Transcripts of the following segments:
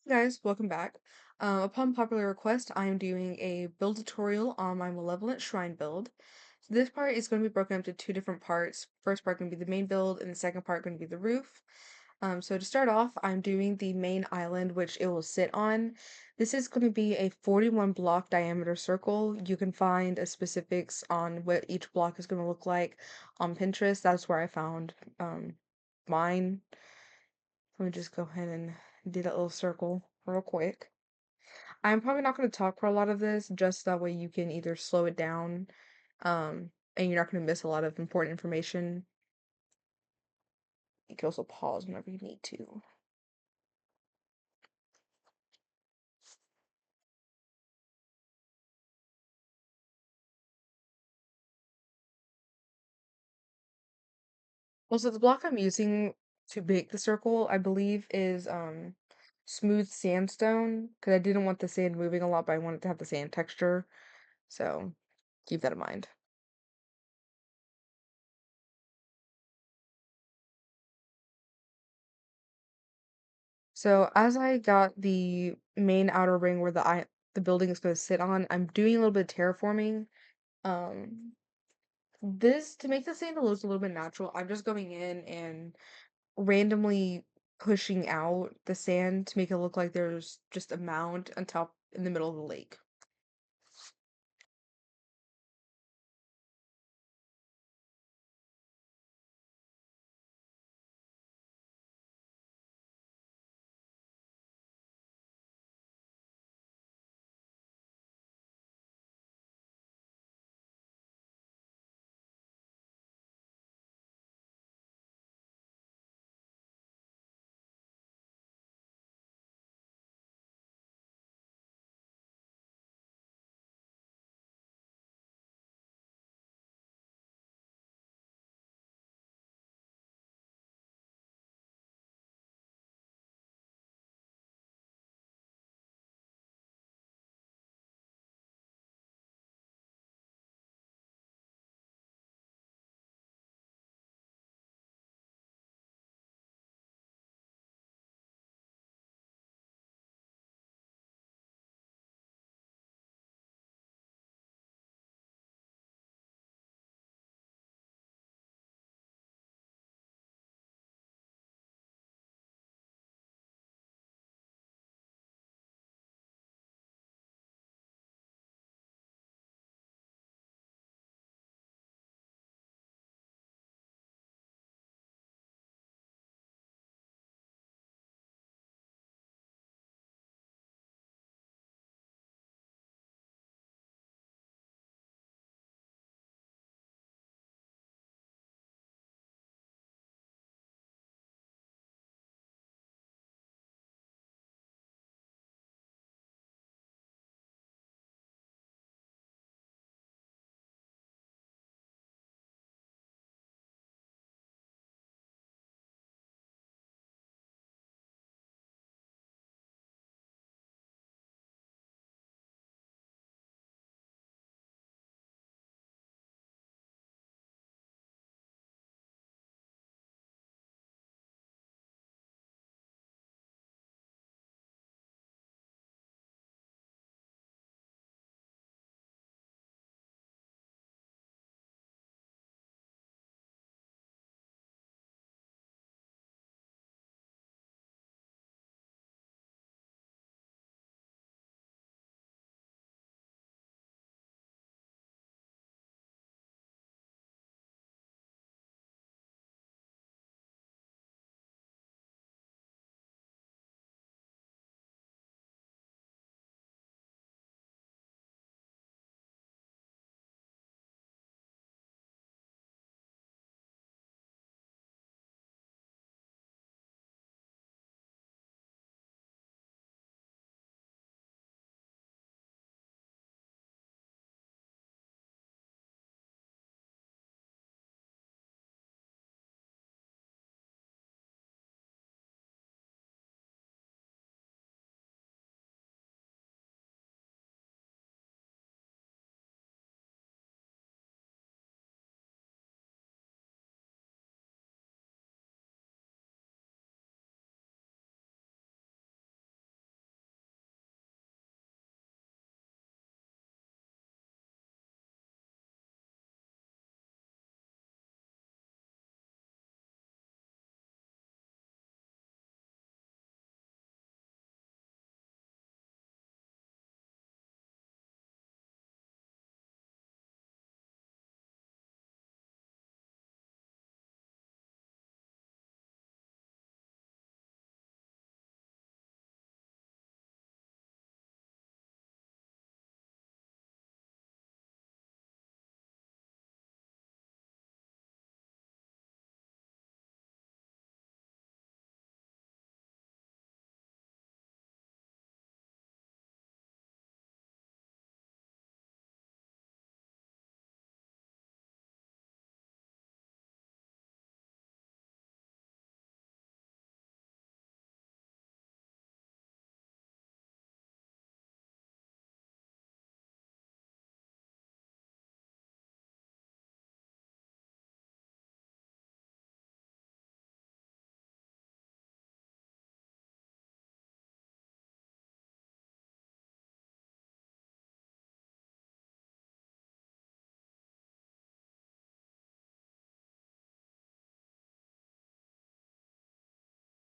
Guys, welcome back. Upon popular request, I am doing a build tutorial on my Malevolent Shrine build. So this part is going to be broken up into two different parts. First part going to be the main build, and the second part going to be the roof. So to start off, I'm doing the main island, which it will sit on. This is going to be a 41 block diameter circle. You can find specifics on what each block is going to look like on Pinterest. That's where I found mine. Let me just go ahead and do that little circle real quick. I'm probably not going to talk for a lot of this, just that way you can either slow it down, and you're not going to miss a lot of important information. You can also pause whenever you need to. Also, the block I'm using to make the circle, I believe, is smooth sandstone, because I didn't want the sand moving a lot, but I wanted to have the sand texture. So keep that in mind. So as I got the main outer ring where the building is going to sit on, I'm doing a little bit of terraforming. Um, this to make the sand look a little bit natural, I'm just going in and randomly pushing out the sand to make it look like there's just a mound on top in the middle of the lake.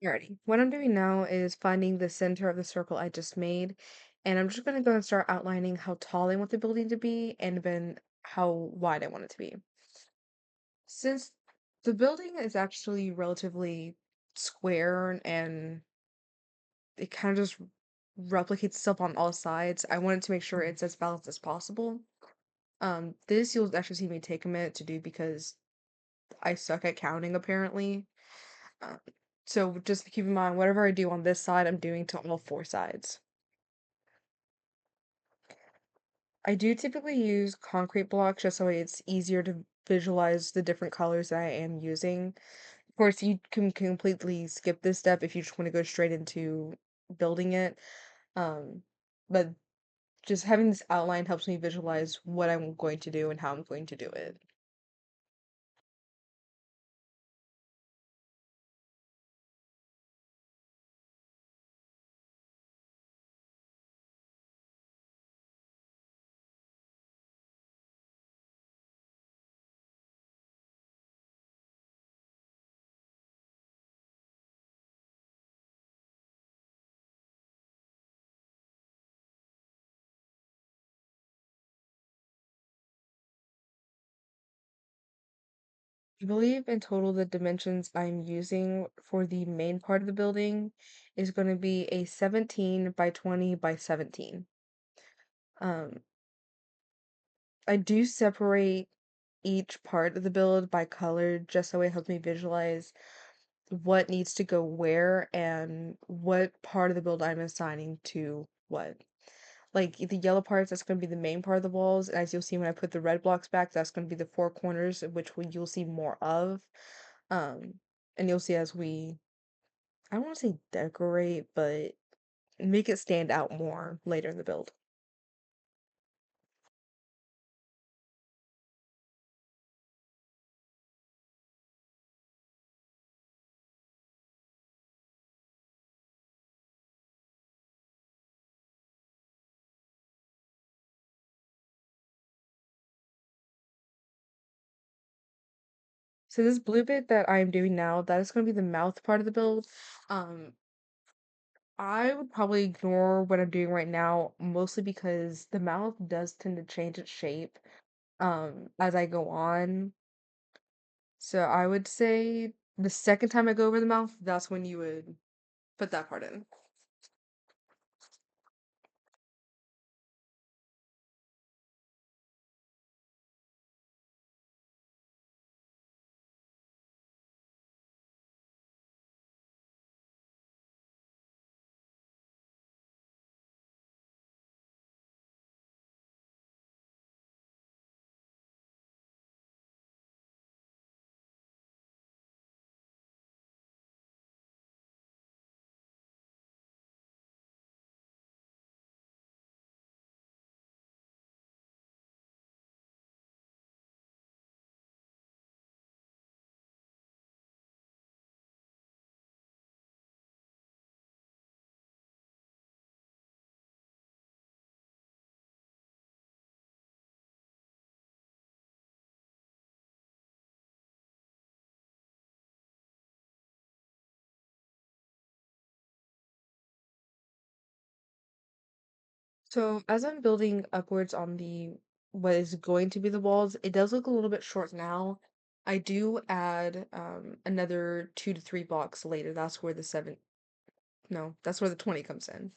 Alrighty. What I'm doing now is finding the center of the circle I just made, and I'm just gonna go and start outlining how tall I want the building to be and then how wide I want it to be. Since the building is actually relatively square and it kind of just replicates itself on all sides, I wanted to make sure it's as balanced as possible. This you'll actually see me take a minute to do because I suck at counting apparently. Um, so just keep in mind, whatever I do on this side, I'm doing to all four sides. I do typically use concrete blocks just so it's easier to visualize the different colors that I am using. Of course, you can completely skip this step if you just want to go straight into building it. Um, but just having this outline helps me visualize what I'm going to do and how I'm going to do it. I believe in total the dimensions I'm using for the main part of the building is going to be a 17 by 20 by 17. Um, I do separate each part of the build by color just so it helps me visualize what needs to go where and what part of the build I'm assigning to what. Like the yellow parts, that's going to be the main part of the walls. And as you'll see when I put the red blocks back, that's going to be the four corners, which you'll see more of. Um, and you'll see as we, I don't want to say decorate, but make it stand out more later in the build. So this blue bit that I'm doing now, that is going to be the mouth part of the build. Um, I would probably ignore what I'm doing right now, mostly because the mouth does tend to change its shape as I go on. So I would say the second time I go over the mouth, that's when you would put that part in. So as I'm building upwards on the what is going to be the walls, it does look a little bit short now. I do add another 2 to 3 blocks later. That's where the seven, no, that's where the 20 comes in.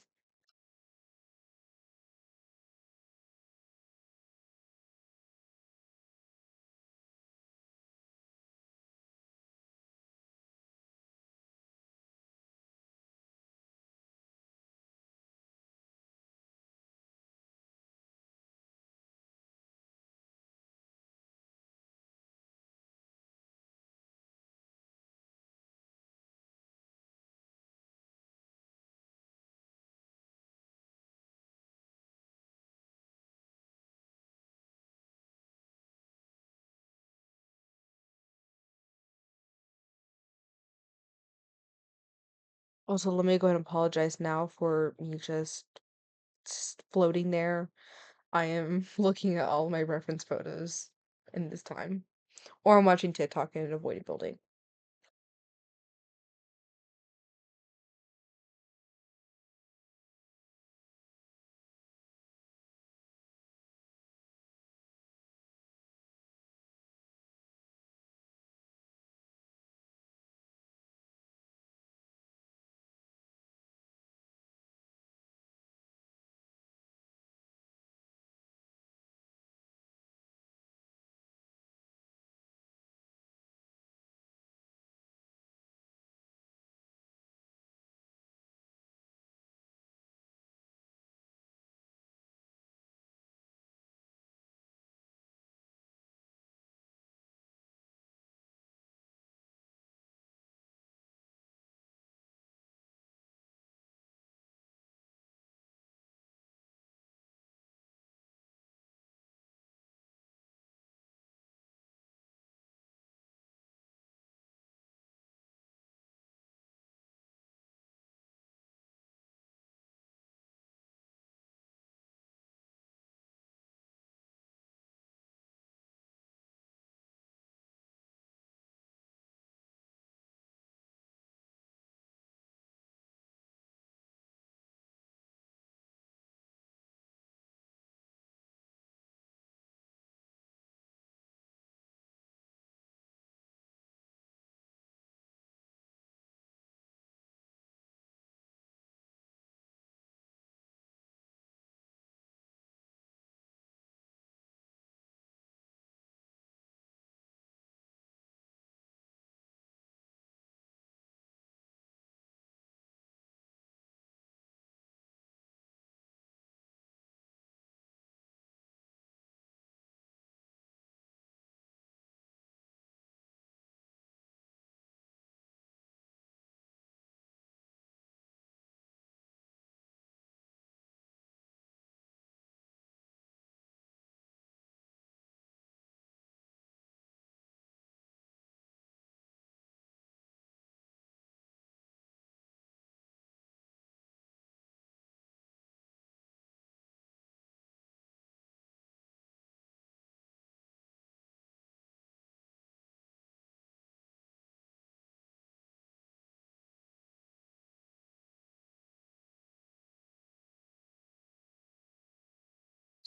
Also, let me go ahead and apologize now for me just floating there. I am looking at all my reference photos in this time. Or I'm watching TikTok and avoiding building.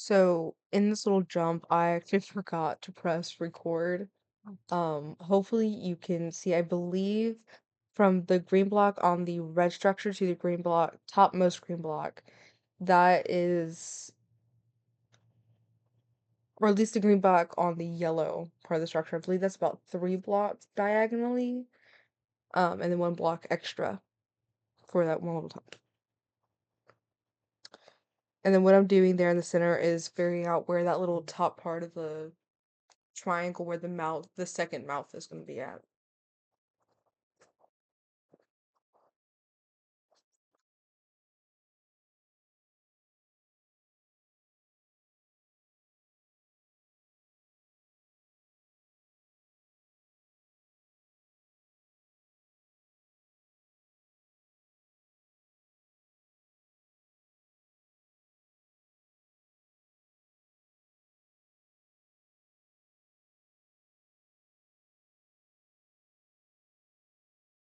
So in this little jump, I actually forgot to press record. Hopefully you can see, I believe from the green block on the red structure to the green block, topmost green block, that is, or at least the green block on the yellow part of the structure. I believe that's about 3 blocks diagonally, and then 1 block extra for that one little top. And then what I'm doing there in the center is figuring out where that little top part of the triangle where the second mouth is going to be at.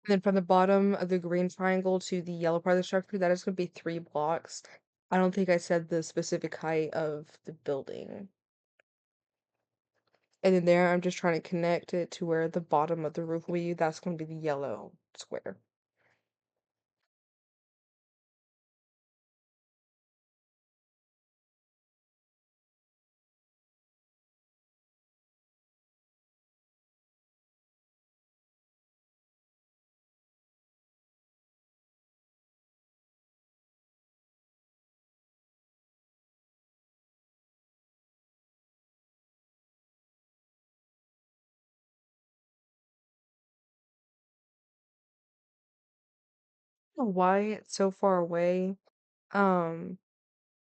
And then from the bottom of the green triangle to the yellow part of the structure, that is going to be 3 blocks. I don't think I said the specific height of the building. And then there, I'm just trying to connect it to where the bottom of the roof will be. That's going to be the yellow square. I don't know why it's so far away. Um,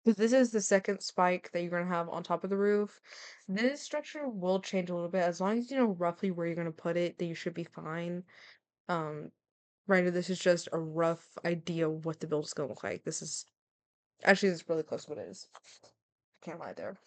because this is the second spike that you're going to have on top of the roof. This structure will change a little bit. As long as you know roughly where you're going to put it, then you should be fine. Um, right now, this is just a rough idea of what the build is going to look like. This is actually it's really close to what it is. I can't lie there.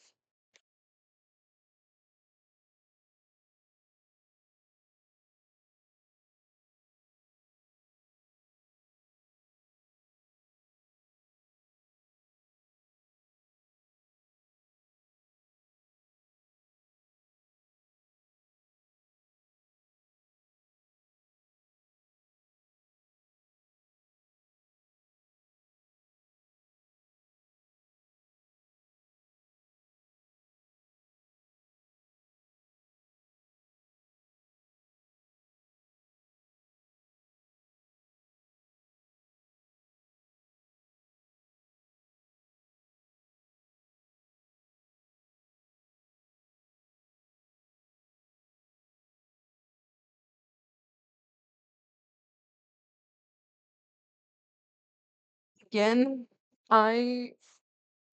Again, I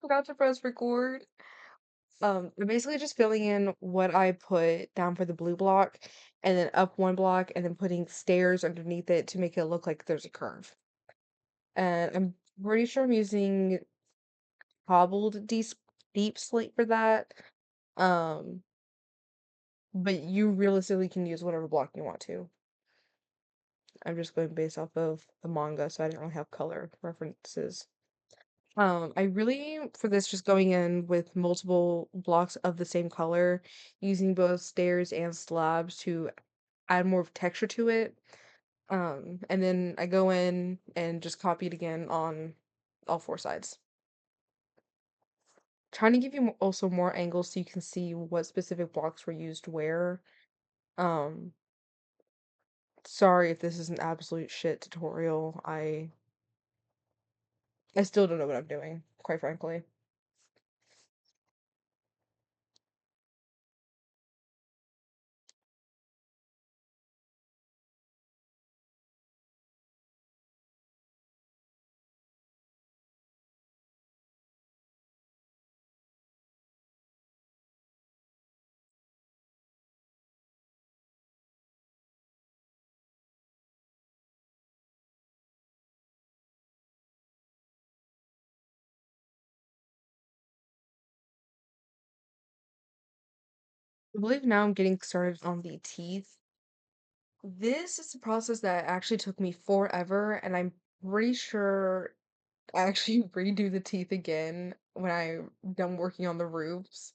forgot to press record. I'm basically just filling in what I put down for the blue block, and then up 1 block, and then putting stairs underneath it to make it look like there's a curve. And I'm pretty sure I'm using cobbled deep slate for that. Um, but you realistically can use whatever block you want to. I'm just going based off of the manga, so I didn't really have color references. I really, for this, just going in with multiple blocks of the same color, using both stairs and slabs to add more of texture to it. And then I go in and just copy it again on all 4 sides. Trying to give you also more angles so you can see what specific blocks were used where. Um, Sorry if this is an absolute shit tutorial. I still don't know what I'm doing, quite frankly. I believe now I'm getting started on the teeth. This is a process that actually took me forever, and I'm pretty sure I actually redo the teeth again. when I'm done working on the roofs.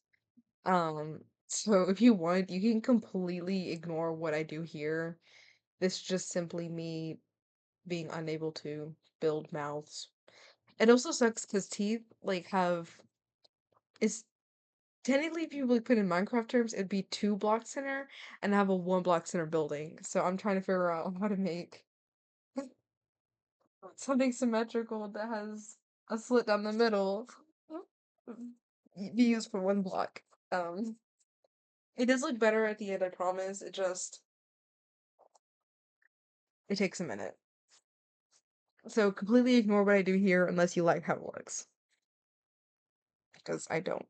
So if you want, you can completely ignore what I do here. This is just simply me being unable to build mouths. It also sucks because teeth like have it's technically if you like put in Minecraft terms, it'd be two block center and have a one block center building. So I'm trying to figure out how to make something symmetrical that has a slit down the middle be used for one block. Um, it does look better at the end, I promise. It takes a minute. So completely ignore what I do here unless you like how it looks, because I don't.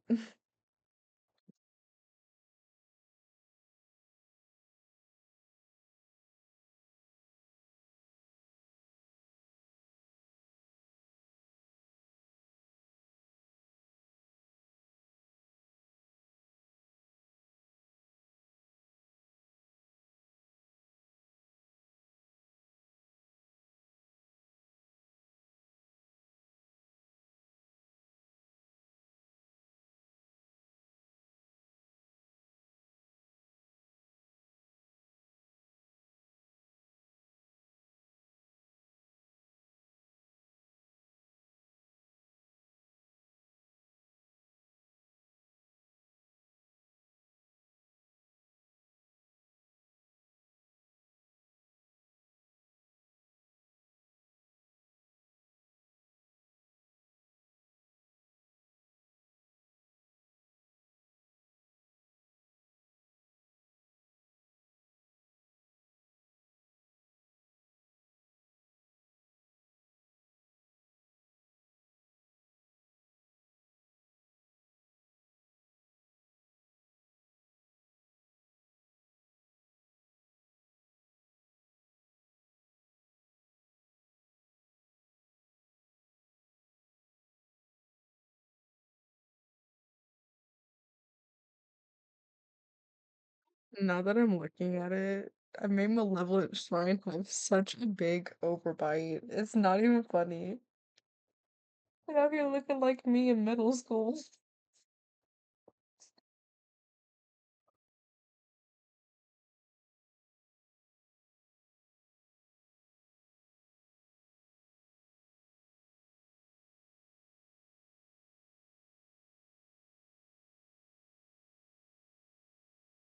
Now that I'm looking at it, I made Malevolent Shrine have such a big overbite. It's not even funny. Now you're looking like me in middle school.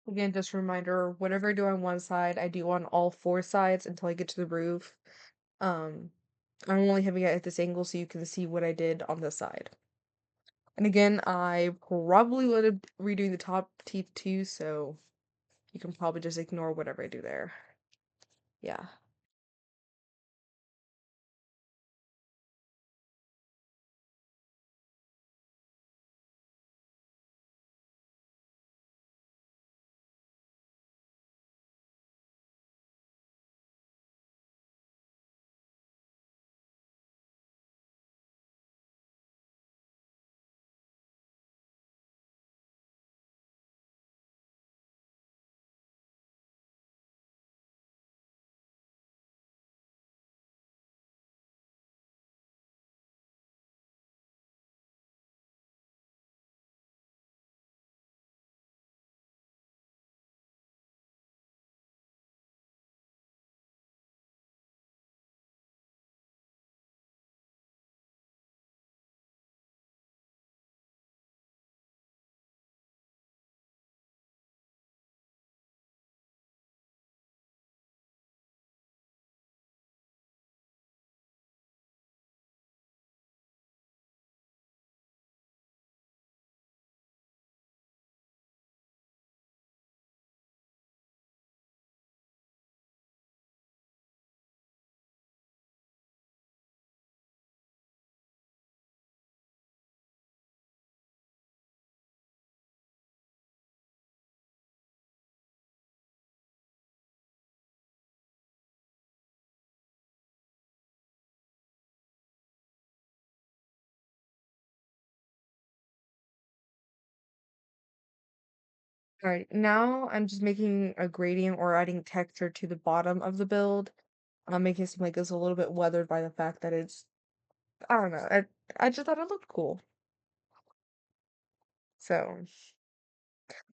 Again, just a reminder, whatever I do on one side, I do on all four sides until I get to the roof. Um, I'm only having it at this angle so you can see what I did on this side. And again, I probably would have redoing the top teeth too, so you can probably just ignore whatever I do there. Yeah. All right, now I'm just making a gradient or adding texture to the bottom of the build. I'm making it seem like it's a little bit weathered by the fact that it's, I don't know, I just thought it looked cool. So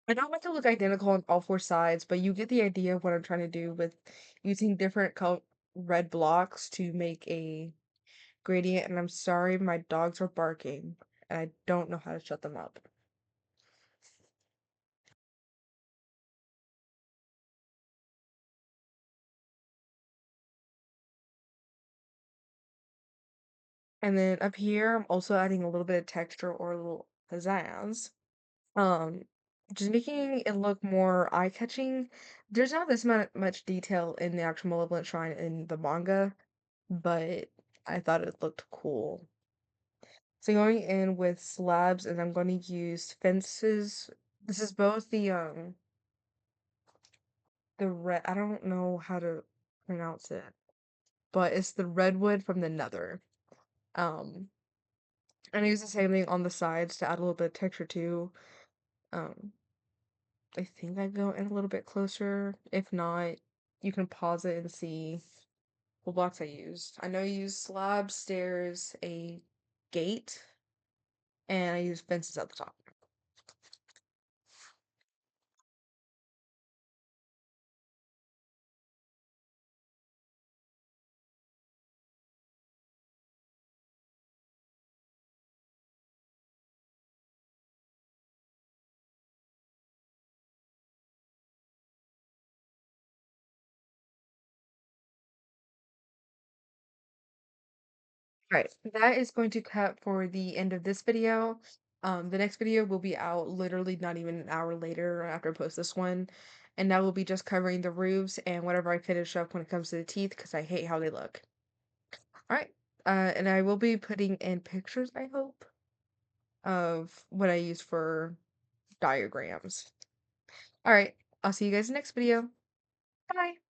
I don't want to look identical on all four sides, but you get the idea of what I'm trying to do with using different red blocks to make a gradient. And I'm sorry, my dogs are barking, and I don't know how to shut them up. And then up here, I'm also adding a little bit of texture or a little pizzazz. Um, just making it look more eye-catching. There's not this much detail in the actual Malevolent Shrine in the manga, but I thought it looked cool. So going in with slabs, and I'm going to use fences. This is both the red. I don't know how to pronounce it, but it's the redwood from the Nether. Um, and I use the same thing on the sides to add a little bit of texture too. Um, I think I go in a little bit closer. If not, you can pause it and see what blocks I used. I know I used slabs, stairs, a gate, and I used fences at the top. Right, that is going to cut for the end of this video. The next video will be out literally not even an hour later after I post this one, and that will be just covering the roofs and whatever I finish up when it comes to the teeth because I hate how they look. All right, and I will be putting in pictures, I hope, of what I use for diagrams. All right, I'll see you guys in the next video. Bye.